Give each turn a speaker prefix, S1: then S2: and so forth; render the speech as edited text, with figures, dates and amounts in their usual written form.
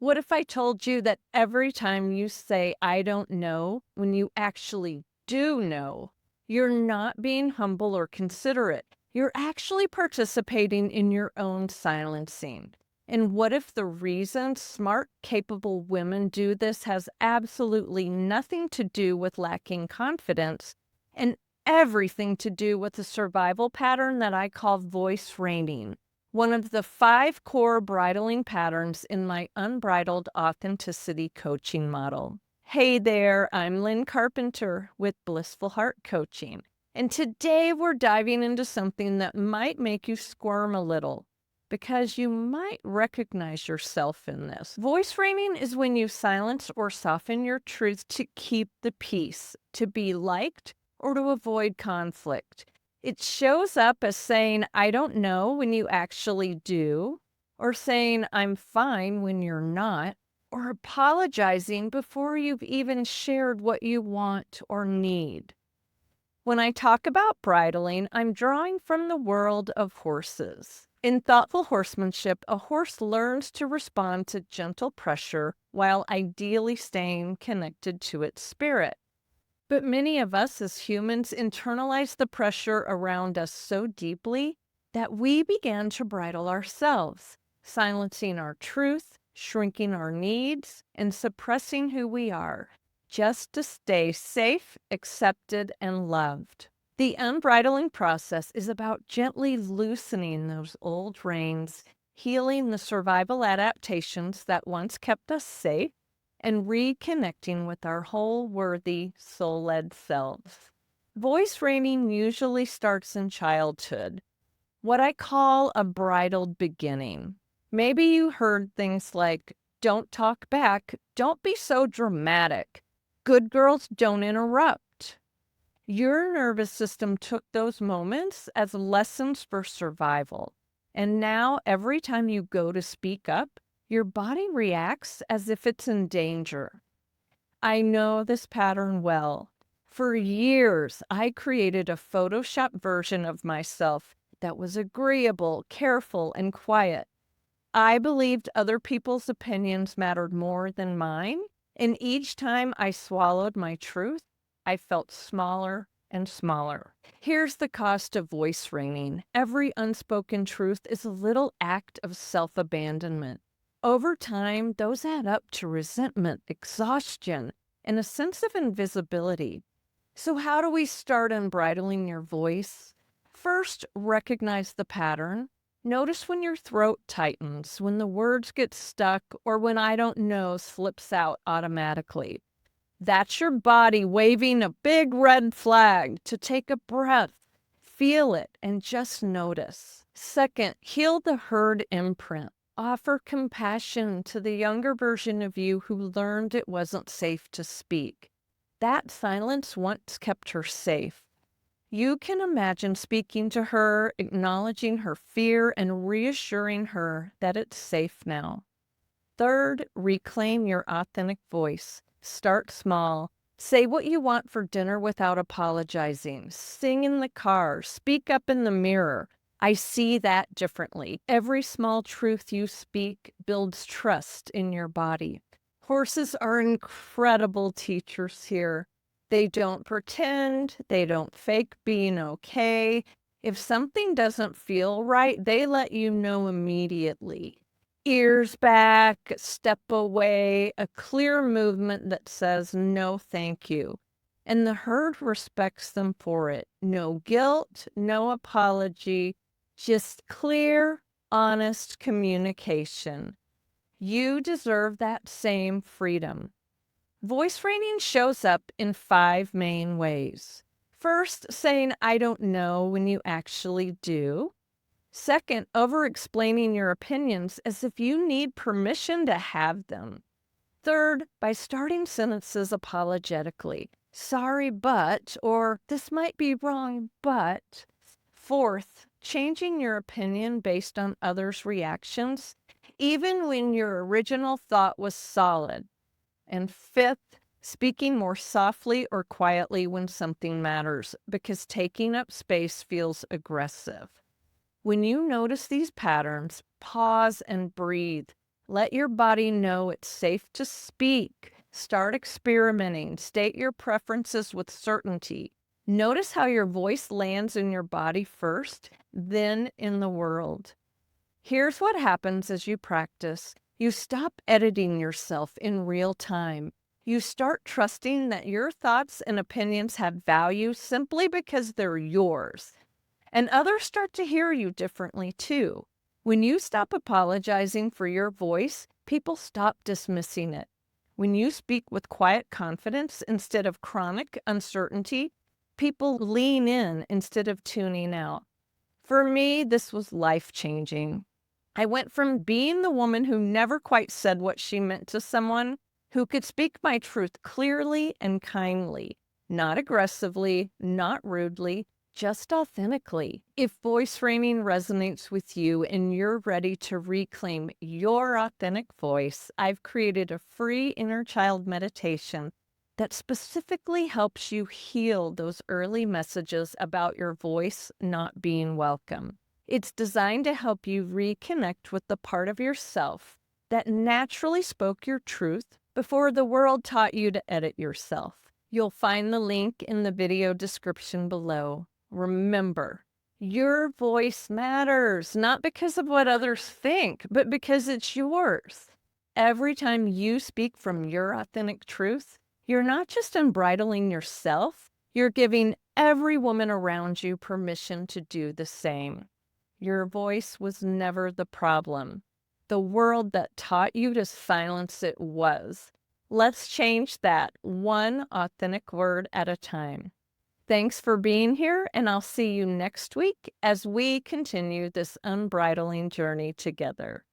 S1: What if I told you that every time you say, I don't know, when you actually do know, you're not being humble or considerate. You're actually participating in your own silencing. And what if the reason smart, capable women do this has absolutely nothing to do with lacking confidence and everything to do with the survival pattern that I call voice reining? One of the 5 core bridling patterns in my Unbridled Authenticity coaching model. Hey there, I'm Lynn Carpenter with Blissful Heart Coaching. And today we're diving into something that might make you squirm a little because you might recognize yourself in this. Voice reining is when you silence or soften your truth to keep the peace, to be liked, or to avoid conflict. It shows up as saying, I don't know when you actually do, or saying, I'm fine when you're not, or apologizing before you've even shared what you want or need. When I talk about bridling, I'm drawing from the world of horses. In thoughtful horsemanship, a horse learns to respond to gentle pressure while ideally staying connected to its spirit. But many of us as humans internalize the pressure around us so deeply that we began to bridle ourselves, silencing our truth, shrinking our needs, and suppressing who we are, just to stay safe, accepted, and loved. The unbridling process is about gently loosening those old reins, healing the survival adaptations that once kept us safe, and reconnecting with our whole worthy soul-led selves. Voice reining usually starts in childhood, what I call a bridled beginning. Maybe you heard things like, don't talk back, don't be so dramatic, good girls don't interrupt. Your nervous system took those moments as lessons for survival. And now every time you go to speak up, your body reacts as if it's in danger. I know this pattern well. For years, I created a Photoshop version of myself that was agreeable, careful, and quiet. I believed other people's opinions mattered more than mine, and each time I swallowed my truth, I felt smaller and smaller. Here's the cost of voice reining. Every unspoken truth is a little act of self-abandonment. Over time, those add up to resentment, exhaustion, and a sense of invisibility. So how do we start unbridling your voice? First, recognize the pattern. Notice when your throat tightens, when the words get stuck, or when I don't know slips out automatically. That's your body waving a big red flag to take a breath, feel it, and just notice. Second, heal the herd imprint. Offer compassion to the younger version of you who learned it wasn't safe to speak. That silence once kept her safe. You can imagine speaking to her, acknowledging her fear, and reassuring her that it's safe now. Third, reclaim your authentic voice. Start small. Say what you want for dinner without apologizing. Sing in the car. Speak up in the mirror. I see that differently. Every small truth you speak builds trust in your body. Horses are incredible teachers here. They don't pretend. They don't fake being okay. If something doesn't feel right, they let you know immediately. Ears back, step away, a clear movement that says no thank you. And the herd respects them for it. No guilt, no apology, just clear, honest communication. You deserve that same freedom. Voice reining shows up in 5 main ways. First, saying I don't know when you actually do. Second, over-explaining your opinions as if you need permission to have them. Third, by starting sentences apologetically. Sorry, but, or this might be wrong, but. Fourth, changing your opinion based on others' reactions, even when your original thought was solid. And fifth, speaking more softly or quietly when something matters, because taking up space feels aggressive. When you notice these patterns, pause and breathe. Let your body know it's safe to speak. Start experimenting. State your preferences with certainty. Notice how your voice lands in your body first, then in the world. Here's what happens as you practice. You stop editing yourself in real time. You start trusting that your thoughts and opinions have value simply because they're yours. And others start to hear you differently too. When you stop apologizing for your voice, people stop dismissing it. When you speak with quiet confidence instead of chronic uncertainty, people lean in instead of tuning out. For me, this was life-changing. I went from being the woman who never quite said what she meant to someone who could speak my truth clearly and kindly, not aggressively, not rudely, just authentically. If voice reining resonates with you and you're ready to reclaim your authentic voice, I've created a free inner child meditation that specifically helps you heal those early messages about your voice not being welcome. It's designed to help you reconnect with the part of yourself that naturally spoke your truth before the world taught you to edit yourself. You'll find the link in the video description below. Remember, your voice matters, not because of what others think, but because it's yours. Every time you speak from your authentic truth, you're not just unbridling yourself, you're giving every woman around you permission to do the same. Your voice was never the problem. The world that taught you to silence it was. Let's change that one authentic word at a time. Thanks for being here, and I'll see you next week as we continue this unbridling journey together.